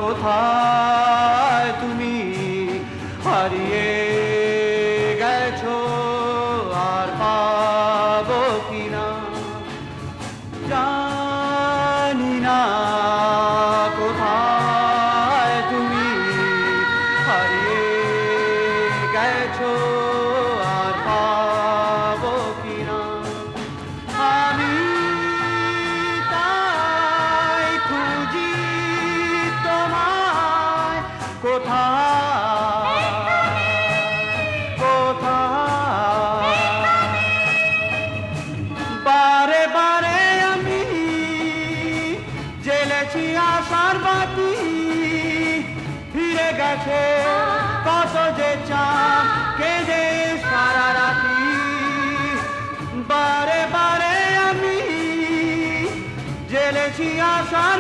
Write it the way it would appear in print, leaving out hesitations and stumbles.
কোথায় তুমি হারিয়ে গেছো আর পাবো কিনা জানি না কোথায় তুমি হারিয়ে গেছো আর পাবো কিনা আমি তাই খুঁজি তোমায় কোথায় কোথায় বারে বারে আমি জ্বেলেছি আশার বাতি ফিরে গেছে কত যে চাঁদ কেঁদে সারা রাতি বারে বারে আমি জ্বেলেছি আশার